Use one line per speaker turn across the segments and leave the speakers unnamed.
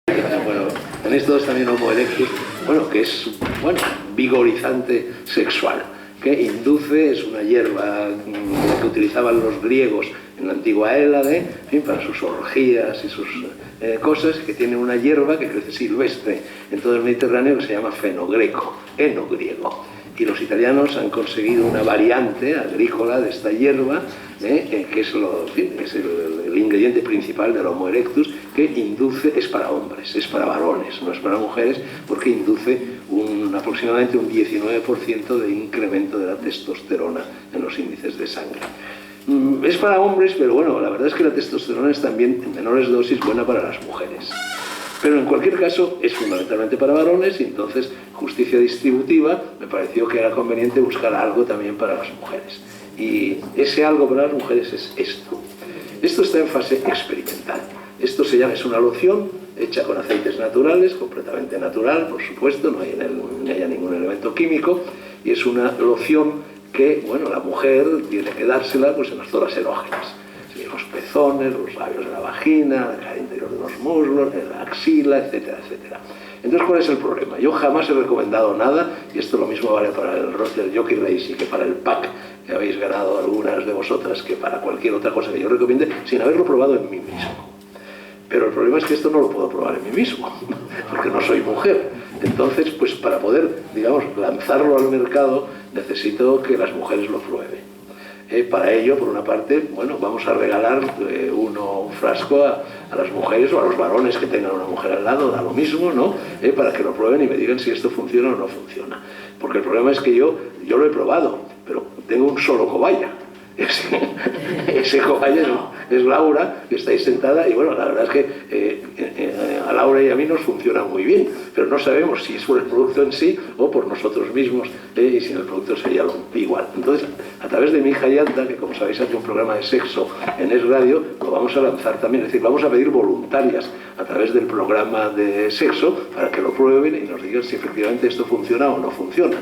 Bueno, tenéis todos también Homo erectus, bueno, que es, bueno, vigorizante sexual, que induce, es una hierba que utilizaban los griegos en la antigua Hélade, en fin, para sus orgías y sus cosas, que tiene una hierba que crece silvestre en todo el Mediterráneo que se llama fenogreco, enogriego. Y los italianos han conseguido una variante agrícola de esta hierba, que es, el ingrediente principal del Homo erectus, que induce, es para hombres, es para varones, no es para mujeres, porque induce aproximadamente un 19% de incremento de la testosterona en los índices de sangre. Es para hombres, pero bueno, la verdad es que la testosterona es también en menores dosis buena para las mujeres. Pero en cualquier caso es fundamentalmente para varones, y entonces, justicia distributiva, me pareció que era conveniente buscar algo también para las mujeres. Y ese algo para las mujeres es esto. Esto está en fase experimental. Esto se llama, es una loción hecha con aceites naturales, completamente natural, por supuesto, no hay ningún elemento químico, y es una loción que, bueno, la mujer tiene que dársela pues en las zonas erógenas. Los pezones, los labios de la vagina, la cara interior de los muslos, la axila, etcétera, etcétera. Entonces, ¿cuál es el problema? Yo jamás he recomendado nada, y esto lo mismo vale para el Roger Jockey Race y que para el pack que habéis ganado algunas de vosotras, que para cualquier otra cosa que yo recomiende, sin haberlo probado en mí mismo. Pero el problema es que esto no lo puedo probar en mí mismo, porque no soy mujer. Entonces, pues para poder, digamos, lanzarlo al mercado, necesito que las mujeres lo prueben. Para ello, por una parte, bueno, vamos a regalar un frasco a las mujeres o a los varones que tengan una mujer al lado, da lo mismo, ¿no? Para que lo prueben y me digan si esto funciona o no funciona. Porque el problema es que yo lo he probado, pero tengo un solo cobaya. Ese cobaya es Laura, que está ahí sentada, y bueno, la verdad es que a Laura y a mí nos funciona muy bien, pero no sabemos si es por el producto en sí o por nosotros mismos, y si el producto sería igual. Entonces, a través de mi hija Yanta, que como sabéis hace un programa de sexo en Es Radio, lo vamos a lanzar también, es decir, vamos a pedir voluntarias a través del programa de sexo para que lo prueben y nos digan si efectivamente esto funciona o no funciona.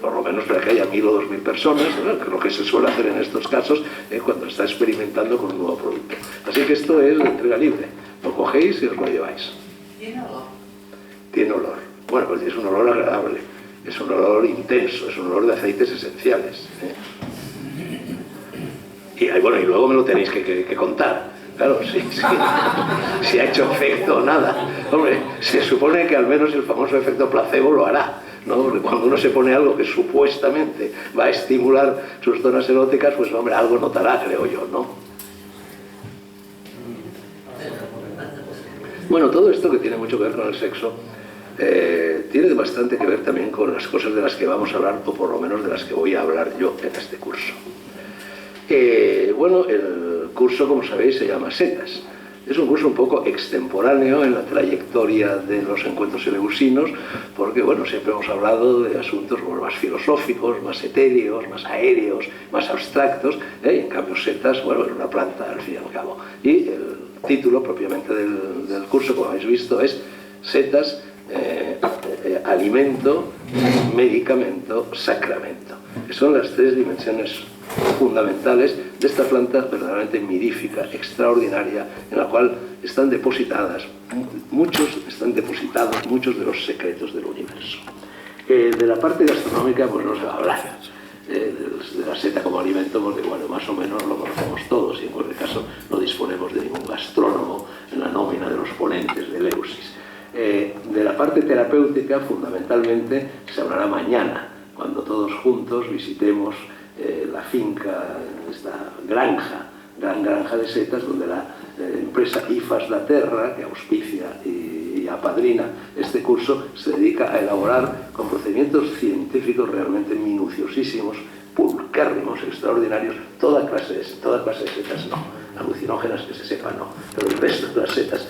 Por lo menos para que haya 1000 o 2000 personas, ¿no? Que es lo que se suele hacer en estos casos cuando está experimentando con un nuevo producto. Así que esto es de entrega libre. Lo cogéis y os lo lleváis.
¿Tiene olor?
Tiene olor. Bueno, pues es un olor agradable, es un olor intenso, es un olor de aceites esenciales. Y bueno, y luego me lo tenéis que contar. Claro, si ha hecho efecto o nada. Hombre, se supone que al menos el famoso efecto placebo lo hará, ¿no? Porque cuando uno se pone algo que supuestamente va a estimular sus zonas eróticas, pues hombre, algo notará, creo yo, ¿no? Bueno, todo esto que tiene mucho que ver con el sexo tiene bastante que ver también con las cosas de las que vamos a hablar, o por lo menos de las que voy a hablar yo en este curso. Bueno, el curso, como sabéis, se llama Setas. Es un curso un poco extemporáneo en la trayectoria de los encuentros eleusinos, porque, bueno, siempre hemos hablado de asuntos más filosóficos, más etéreos, más aéreos, más abstractos, y en cambio Setas, bueno, es una planta al fin y al cabo. Y el título propiamente del curso, como habéis visto, es Setas, alimento, medicamento, sacramento, que son las tres dimensiones fundamentales de esta planta verdaderamente mirífica, extraordinaria, en la cual están depositados muchos de los secretos del universo. De la parte gastronómica pues no se va a hablar, de la seta como alimento, porque bueno, más o menos lo conocemos todos, y en cualquier caso no disponemos de ningún gastrónomo en la nómina de los ponentes de Eleusis. De la parte terapéutica, fundamentalmente, se hablará mañana, cuando todos juntos visitemos la finca, esta gran granja de setas, donde la empresa IFAS La Terra, que auspicia y apadrina este curso, se dedica a elaborar con procedimientos científicos realmente minuciosísimos, pulcárrimos, extraordinarios, toda clase de setas no, alucinógenas que se sepa no, pero el resto de las setas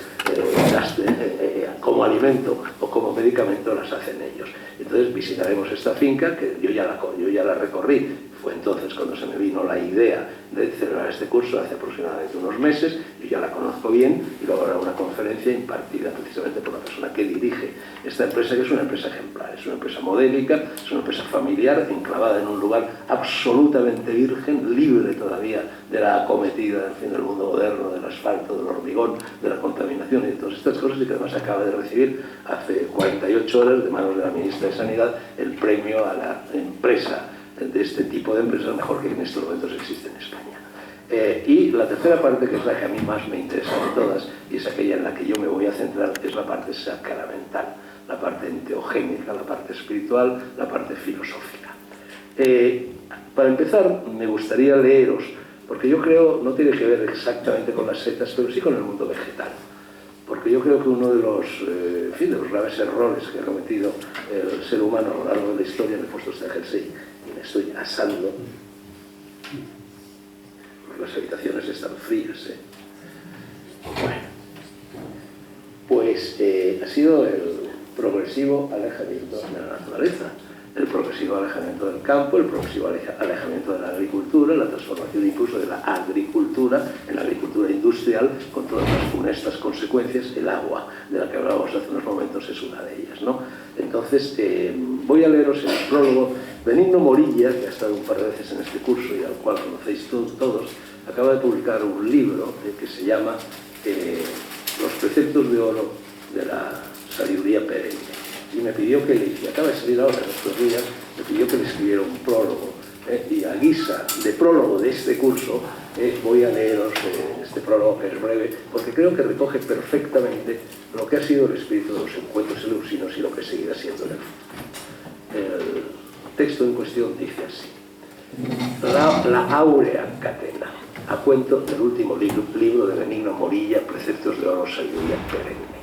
como alimento o como medicamento las hacen ellos. Entonces visitaremos esta finca, que yo ya la recorrí Fue entonces cuando se me vino la idea de celebrar este curso, hace aproximadamente unos meses. Yo ya la conozco bien y luego habrá una conferencia impartida precisamente por la persona que dirige esta empresa, que es una empresa ejemplar, es una empresa modélica, es una empresa familiar, enclavada en un lugar absolutamente virgen, libre todavía de la acometida del mundo moderno, del asfalto, del hormigón, de la contaminación y de todas estas cosas, y que además acaba de recibir hace 48 horas de manos de la ministra de Sanidad el premio a la empresa de este tipo de empresas mejor que en estos momentos existe en España. Y la tercera parte, que es la que a mí más me interesa de todas, y es aquella en la que yo me voy a centrar, es la parte sacramental, la parte enteogénica, la parte espiritual, la parte filosófica. Para empezar, me gustaría leeros, porque yo creo, no tiene que ver exactamente con las setas, pero sí con el mundo vegetal. Porque yo creo que uno de los, de los graves errores que ha cometido el ser humano a lo largo de la historia, me he puesto este jersey y me estoy asando, porque las habitaciones están frías, Bueno, pues ha sido el progresivo alejamiento de la naturaleza, el progresivo alejamiento del campo, el progresivo alejamiento de la agricultura, la transformación incluso de la agricultura en la agricultura industrial, con todas las funestas consecuencias. El agua, de la que hablábamos hace unos momentos, es una de ellas, ¿no? Entonces, voy a leeros el prólogo. Benigno Morilla, que ha estado un par de veces en este curso y al cual conocéis todos, acaba de publicar un libro que se llama Los preceptos de oro de la sabiduría perenne. Y me pidió que le, y acaba de salir ahora en estos días, me pidió que le escribiera un prólogo. Y a guisa de prólogo de este curso, voy a leeros este prólogo, que es breve, porque creo que recoge perfectamente lo que ha sido el espíritu de los encuentros eleusinos y lo que seguirá siendo en el futuro. El texto en cuestión dice así: la áurea catena, a cuento del último libro de Benigno Morilla, Preceptos de oro, sabiduría perenne.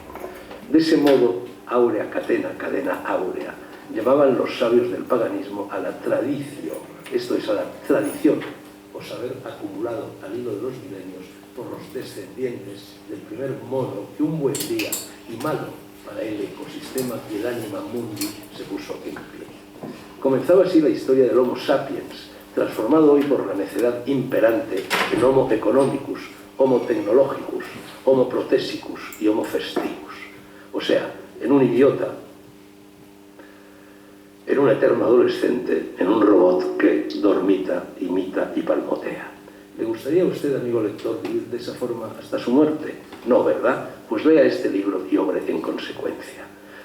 De ese modo, áurea catena, cadena áurea, llamaban los sabios del paganismo a la tradición, esto es, a la tradición o saber acumulado al hilo de los milenios por los descendientes del primer modo que un buen día y malo para el ecosistema y el anima mundi se puso en pie. Comenzaba así la historia del Homo sapiens, transformado hoy por la necedad imperante en Homo economicus, Homo technologicus, Homo protesicus y Homo festivus. O sea, en un idiota, en un eterno adolescente, en un robot que dormita, imita y palmotea. ¿Le gustaría a usted, amigo lector, vivir de esa forma hasta su muerte? No, ¿verdad? Pues lea este libro y obre en consecuencia.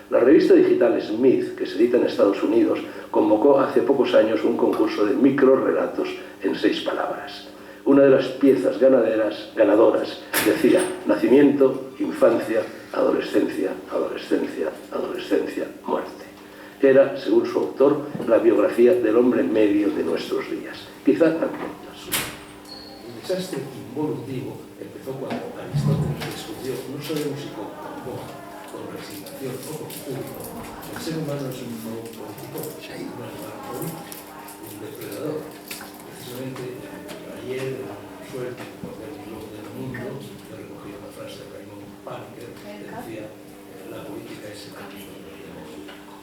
La revista digital Smith, que se edita en Estados Unidos, convocó hace pocos años un concurso de microrelatos en 6 palabras. Una de las piezas ganadoras decía: nacimiento, infancia, adolescencia, adolescencia, adolescencia, muerte. Era, según su autor, la biografía del hombre medio de nuestros días. Quizá también la suya. El desastre involutivo empezó cuando Aristóteles descubrió, no sabemos si con resignación o con público, el ser humano es un político, un animal político, un depredador. Precisamente ayer, suerte, por ver el globo del mundo, yo recogí una frase de Raymond Parker que decía: la política es el camino del político.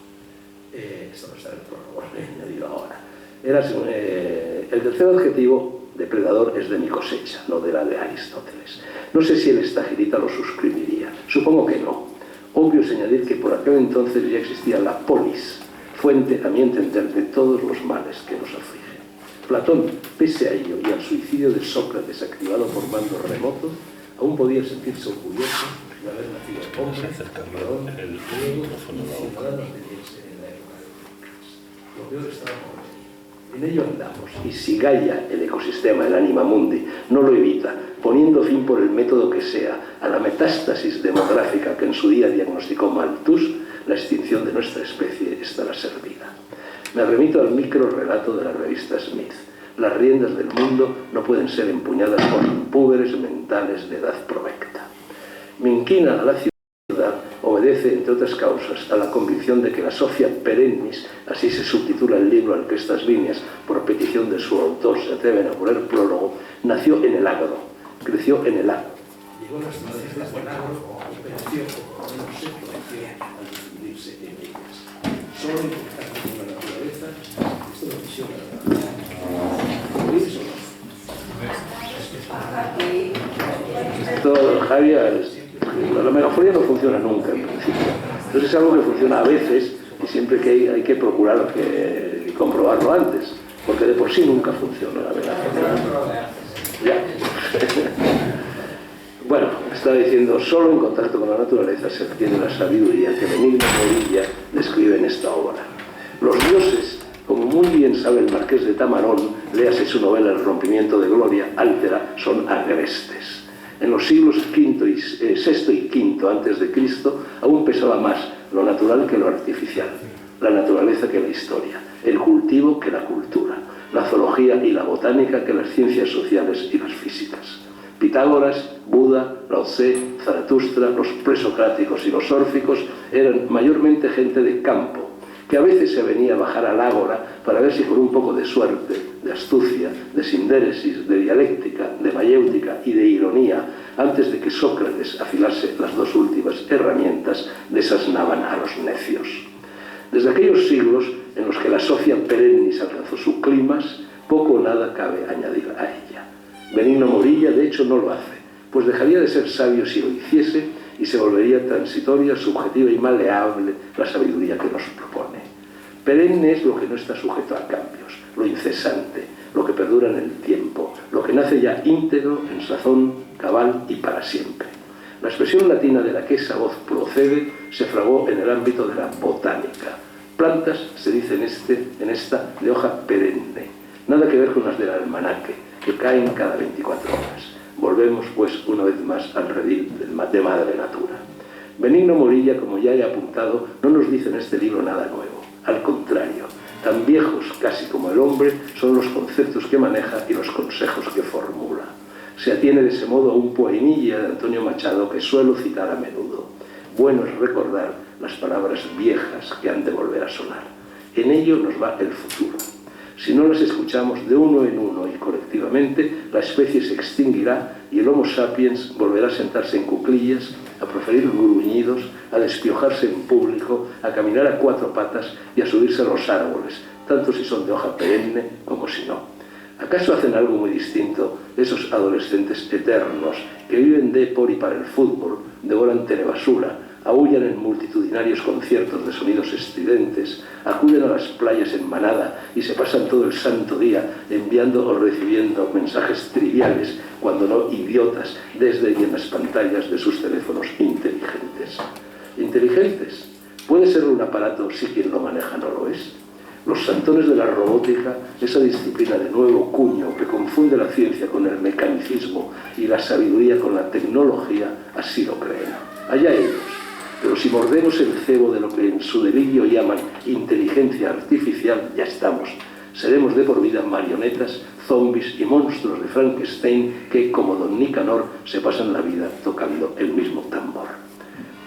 Esto no está en el prólogo, añadido ahora. El tercer adjetivo, depredador, es de mi cosecha, no de la de Aristóteles. No sé si el estagirita lo suscribiría, supongo que no. Obvio es añadir que por aquel entonces ya existía la polis, fuente, a mi entender, de todos los males que nos afligen. Platón, pese a ello y al suicidio de Sócrates activado por mando remoto, aún podía sentirse orgulloso de haber nacido hombre, varón, griego y ciudadano ateniense en la época de Pericles. Lo peor estaba por venir. En ello andamos, y si Gaia, el ecosistema, el anima mundi, no lo evita, poniendo fin por el método que sea a la metástasis demográfica que en su día diagnosticó Malthus, la extinción de nuestra especie estará servida. Me remito al microrelato de la revista Smith. Las riendas del mundo no pueden ser empuñadas por impúberes mentales de edad provecta. Mi inquina a la ciudad obedece, entre otras causas, a la convicción de que la Sophia Perennis, así se subtitula el libro al que estas líneas, por petición de su autor, se atreven a poner prólogo, nació en el agro, creció en el agro. Llegó a las ciudades del agro y pereció, o por lo menos se pereció, al difundirse en ellas. Solo en contacto con la naturaleza, esto lo visiona la naturaleza. la megafonía no funciona nunca en principio. Entonces es algo que funciona a veces y siempre que hay que procurar comprobarlo antes, porque de por sí nunca funciona la megafonía. Ya. Bueno, estaba diciendo, solo en contacto con la naturaleza se adquiere la sabiduría que Benigno Morilla describe en esta obra. Los dioses, como muy bien sabe el marqués de Tamarón, léase su novela El rompimiento de Gloria, Altera, son agrestes. En los siglos VI y V antes de Cristo aún pesaba más lo natural que lo artificial, la naturaleza que la historia, el cultivo que la cultura, la zoología y la botánica que las ciencias sociales y las físicas. Pitágoras, Buda, Lao Tse, Zaratustra, los presocráticos y los órficos eran mayormente gente de campo, que a veces se venía a bajar al ágora para ver si con un poco de suerte, de astucia, de sindéresis, de dialéctica, de mayéutica y de ironía, antes de que Sócrates afilase las dos últimas herramientas, desasnaban a los necios. Desde aquellos siglos en los que la Sophia perennis alcanzó su clímax, poco o nada cabe añadir a ella. Benigno Morilla, de hecho, no lo hace, pues dejaría de ser sabio si lo hiciese y se volvería transitoria, subjetiva y maleable la sabiduría que nos propone. Perenne es lo que no está sujeto a cambios, lo incesante, lo que perdura en el tiempo, lo que nace ya íntegro, en sazón, cabal y para siempre. La expresión latina de la que esa voz procede se fragó en el ámbito de la botánica. Plantas, se dice en esta, de hoja perenne. Nada que ver con las del almanaque, que caen cada 24 horas. Volvemos, pues, una vez más al redil de Madre Natura. Benigno Morilla, como ya he apuntado, no nos dice en este libro nada nuevo. Al contrario, tan viejos casi como el hombre son los conceptos que maneja y los consejos que formula. Se atiene de ese modo a un poemilla de Antonio Machado que suelo citar a menudo. Bueno es recordar las palabras viejas que han de volver a sonar. En ello nos va el futuro. Si no las escuchamos de uno en uno y colectivamente, la especie se extinguirá y el Homo sapiens volverá a sentarse en cuclillas, a proferir gruñidos, a despiojarse en público, a caminar a cuatro patas y a subirse a los árboles, tanto si son de hoja perenne como si no. ¿Acaso hacen algo muy distinto esos adolescentes eternos que viven de, por y para el fútbol, devoran telebasura, aúllan en multitudinarios conciertos de sonidos estridentes, acuden a las playas en manada y se pasan todo el santo día enviando o recibiendo mensajes triviales, cuando no idiotas, desde y en las pantallas de sus teléfonos inteligentes? ¿Inteligentes? ¿Puede ser un aparato si quien lo maneja no lo es? Los santones de la robótica, esa disciplina de nuevo cuño que confunde la ciencia con el mecanicismo y la sabiduría con la tecnología, así lo creen. Allá ellos. Pero si mordemos el cebo de lo que en su delirio llaman inteligencia artificial, ya estamos. Seremos de por vida marionetas, zombies y monstruos de Frankenstein que, como don Nicanor, se pasan la vida tocando el mismo tambor.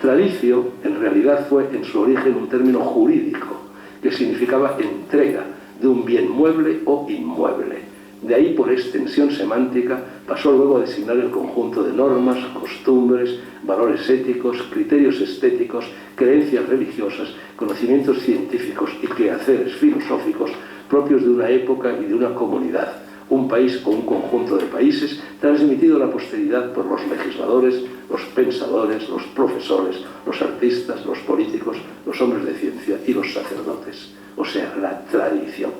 Tradicio, en realidad, fue en su origen un término jurídico que significaba entrega de un bien mueble o inmueble. De ahí, por extensión semántica, pasó luego a designar el conjunto de normas, costumbres, valores éticos, criterios estéticos, creencias religiosas, conocimientos científicos y quehaceres filosóficos propios de una época y de una comunidad, un país o un conjunto de países, transmitido a la posteridad por los legisladores, los pensadores, los profesores, los artistas, los políticos, los hombres de ciencia y los sacerdotes, o sea, la tradición.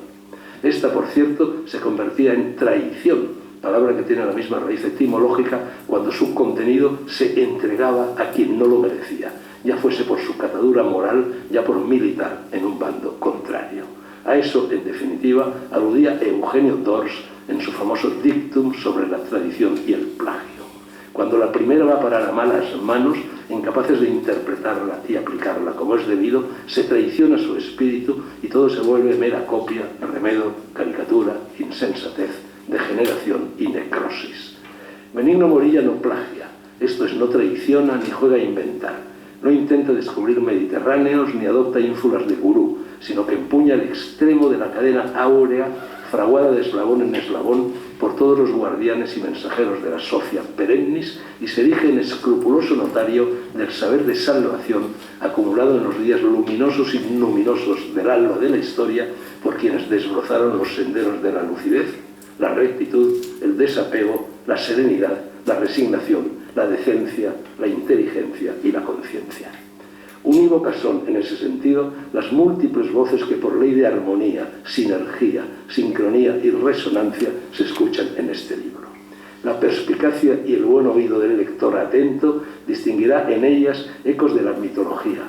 Esta, por cierto, se convertía en traición, palabra que tiene la misma raíz etimológica cuando su contenido se entregaba a quien no lo merecía, ya fuese por su catadura moral, ya por militar en un bando contrario. A eso, en definitiva, aludía Eugenio Dors en su famoso dictum sobre la tradición y el plagio. Cuando la primera va a parar a malas manos, incapaces de interpretarla y aplicarla como es debido, se traiciona su espíritu y todo se vuelve mera copia, remedo, caricatura, insensatez, degeneración y necrosis. Benigno Morilla no plagia, esto es, no traiciona ni juega a inventar, no intenta descubrir mediterráneos ni adopta ínfulas de gurú, sino que empuña el extremo de la cadena áurea, fraguada de eslabón en eslabón por todos los guardianes y mensajeros de la Sophia perennis y se erige en escrupuloso notario del saber de salvación acumulado en los días luminosos y luminosos del alba de la historia por quienes desbrozaron los senderos de la lucidez, la rectitud, el desapego, la serenidad, la resignación, la decencia, la inteligencia y la conciencia. Unívocas son, en ese sentido, las múltiples voces que por ley de armonía, sinergia, sincronía y resonancia se escuchan en este libro. La perspicacia y el buen oído del lector atento distinguirá en ellas ecos de la mitología,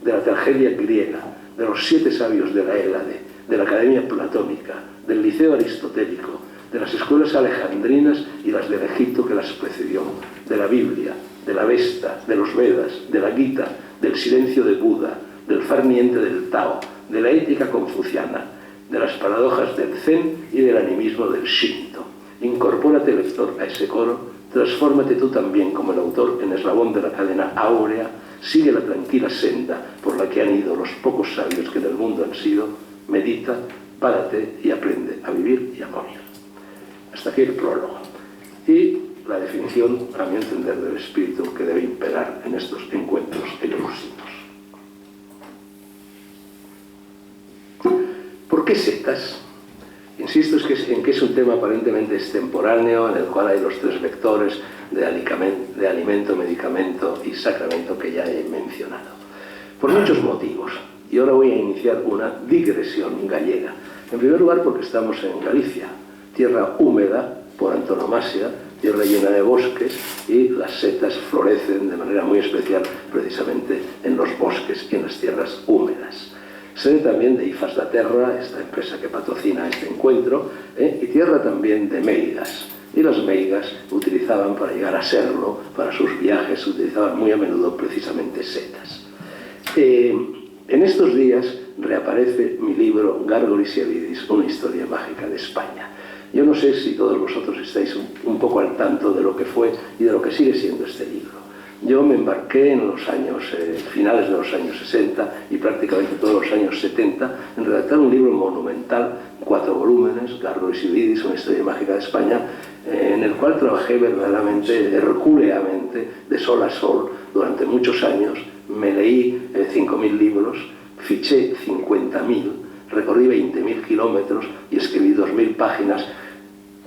de la tragedia griega, de los 7 sabios de la Hélade, de la Academia Platónica, del Liceo Aristotélico, de las escuelas alejandrinas y las del Egipto que las precedió, de la Biblia, de la Vesta, de los Vedas, de la Gita, del silencio de Buda, del far niente del Tao, de la ética confuciana, de las paradojas del Zen y del animismo del Shinto. Incorpórate, lector, a ese coro, transfórmate tú también como el autor en eslabón de la cadena áurea, sigue la tranquila senda por la que han ido los pocos sabios que del mundo han sido, medita, párate y aprende a vivir y a morir. Hasta aquí el prólogo. Y la definición, a mi entender, del espíritu que debe imperar en estos encuentros eleusinos. ¿Por qué sectas? Insisto en que es un tema aparentemente extemporáneo en el cual hay los 3 vectores de alimento, medicamento y sacramento que ya he mencionado. Por muchos motivos. Y ahora voy a iniciar una digresión gallega. En primer lugar porque estamos en Galicia, tierra húmeda por antonomasia, tierra llena de bosques, y las setas florecen de manera muy especial precisamente en los bosques y en las tierras húmedas. Sede también de IFAS da Terra, esta empresa que patrocina este encuentro, y tierra también de meigas. Y las meigas utilizaban para llegar a serlo, para sus viajes, utilizaban muy a menudo precisamente setas. En estos días reaparece mi libro Gárgolis y Avidis, una historia mágica de España. Yo no sé si todos vosotros estáis un poco al tanto de lo que fue y de lo que sigue siendo este libro. Yo me embarqué en los años, finales de los años 60 y prácticamente todos los años 70 en redactar un libro monumental, 4 volúmenes, Gárgolis y Avidis, una historia mágica de España, en el cual trabajé verdaderamente, hercúleamente, de sol a sol, durante muchos años. Me leí 5.000 libros, fiché 50.000, recorrí 20.000 kilómetros y escribí 2.000 páginas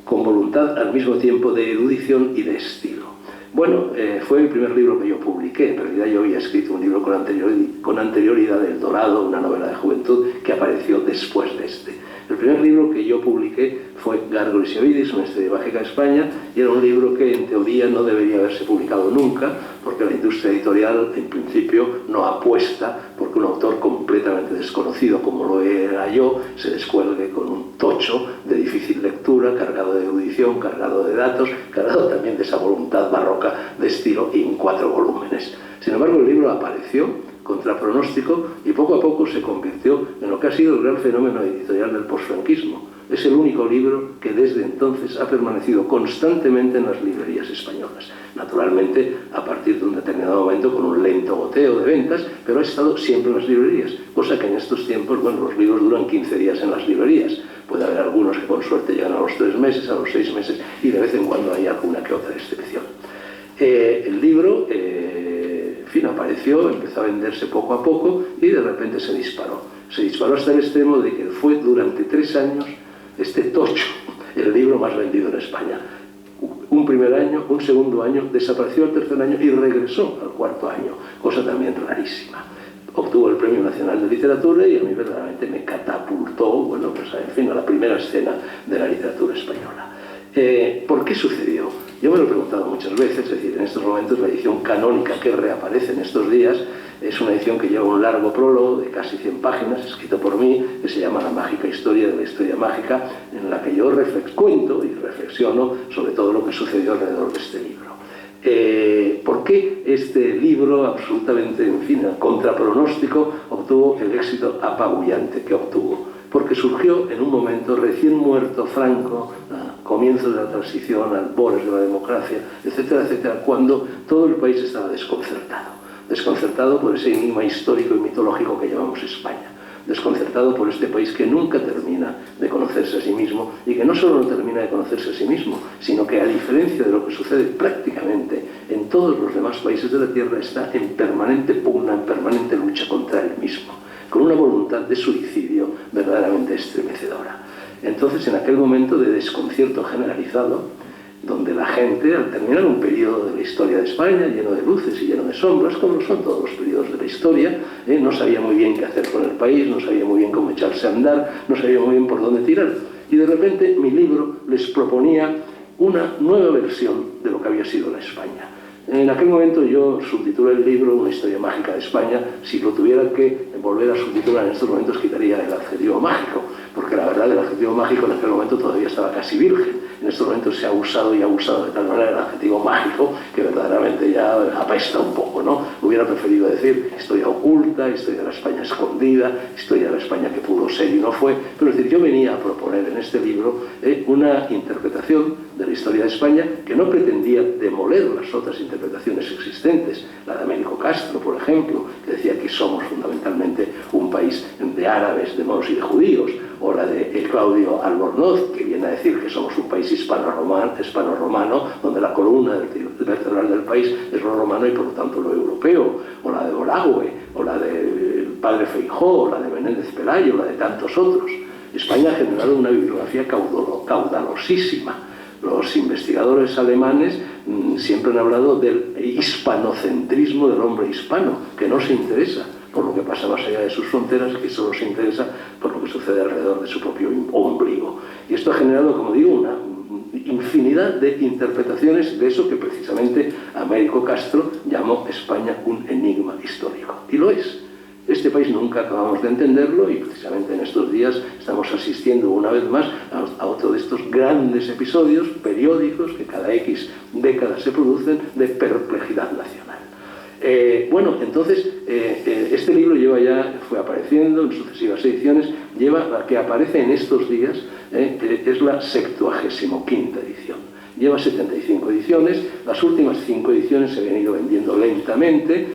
con voluntad al mismo tiempo de erudición y de estilo. Bueno, fue el primer libro que yo publiqué. En realidad yo había escrito un libro con anterioridad, El Dorado, una novela de juventud que apareció después de este. El primer libro que yo publiqué fue Gárgolis y Avidis, una historia mágica de España, y era un libro que en teoría no debería haberse publicado nunca, porque la industria editorial en principio no apuesta porque un autor completamente desconocido como lo era yo se descuelgue con un tocho de difícil lectura, cargado de erudición, cargado de datos, cargado también de esa voluntad barroca de estilo, y en 4 volúmenes. Sin embargo, el libro apareció contra pronóstico y poco a poco se convirtió en lo que ha sido el gran fenómeno editorial del posfranquismo. Es el único libro que desde entonces ha permanecido constantemente en las librerías españolas. Naturalmente, a partir de un determinado momento, con un lento goteo de ventas, pero ha estado siempre en las librerías, cosa que en estos tiempos, bueno, los libros duran 15 días en las librerías. Puede haber algunos que con suerte llegan a los 3 meses, a los 6 meses, y de vez en cuando hay alguna que otra excepción. El libro, en fin, apareció, empezó a venderse poco a poco y de repente se disparó. Se disparó hasta el extremo de que fue durante 3 años este tocho el libro más vendido en España. Un primer año, un segundo año, desapareció el tercer año y regresó al 4.º año, cosa también rarísima. Obtuvo el Premio Nacional de Literatura y a mí verdaderamente me catapultó, bueno, pues en fin, a la primera escena de la literatura española. ¿Por qué sucedió? Yo me lo he preguntado muchas veces, es decir, en estos momentos la edición canónica que reaparece en estos días es una edición que lleva un largo prólogo de casi 100 páginas, escrito por mí, que se llama La mágica historia de la historia mágica, en la que yo cuento y reflexiono sobre todo lo que sucedió alrededor de este libro. ¿Por qué este libro, absolutamente, en fin, contra pronóstico, obtuvo el éxito apabullante que obtuvo? Porque surgió en un momento recién muerto Franco, a comienzos de la transición, albores de la democracia, etcétera, etcétera, cuando todo el país estaba desconcertado por ese enigma histórico y mitológico que llamamos España, desconcertado por este país que nunca termina de conocerse a sí mismo, y que no solo no termina de conocerse a sí mismo, sino que, a diferencia de lo que sucede prácticamente en todos los demás países de la Tierra, está en permanente pugna, en permanente lucha contra él mismo, con una voluntad de suicidio verdaderamente estremecedora. Entonces, en aquel momento de desconcierto generalizado, donde la gente, al terminar un periodo de la historia de España, lleno de luces y lleno de sombras, como son todos los periodos de la historia, no sabía muy bien qué hacer con el país, no sabía muy bien cómo echarse a andar, no sabía muy bien por dónde tirar. Y de repente mi libro les proponía una nueva versión de lo que había sido la España. En aquel momento yo subtitulé el libro Una historia mágica de España. Si lo tuviera que volver a subtitular en estos momentos, quitaría el adjetivo mágico, porque la verdad el adjetivo mágico en aquel momento todavía estaba casi virgen. En estos momentos se ha usado y abusado de tal manera el adjetivo mágico que verdaderamente ya apesta un poco, ¿no? Hubiera preferido decir historia oculta, historia de la España escondida, historia de la España que pudo ser y no fue. Pero es decir, yo venía a proponer en este libro una interpretación de la historia de España que no pretendía demoler las otras interpretaciones existentes, la de Américo Castro, por ejemplo, que decía que somos fundamentalmente un país de árabes, de moros y de judíos, o la de Claudio Albornoz, que viene a decir que somos un país hispano-romano, donde la columna vertebral del país es lo romano y por lo tanto lo europeo, o la de Boragüe, o la del padre Feijóo, o la de Menéndez Pelayo, o la de tantos otros. España ha generado una bibliografía caudalosísima. Los investigadores alemanes siempre han hablado del hispanocentrismo del hombre hispano, que no se interesa por lo que pasa más allá de sus fronteras, que solo se interesa por lo que sucede alrededor de su propio ombligo. Y esto ha generado, como digo, una infinidad de interpretaciones de eso que precisamente Américo Castro llamó España un enigma histórico. Y lo es. Este país nunca acabamos de entenderlo y precisamente en estos días estamos asistiendo una vez más a otro de estos grandes episodios periódicos que cada X décadas se producen de perplejidad nacional. Bueno, entonces este libro fue apareciendo en sucesivas ediciones, la que aparece en estos días es la 75ª edición. Lleva 75 ediciones, las últimas 5 ediciones se habían ido vendiendo lentamente.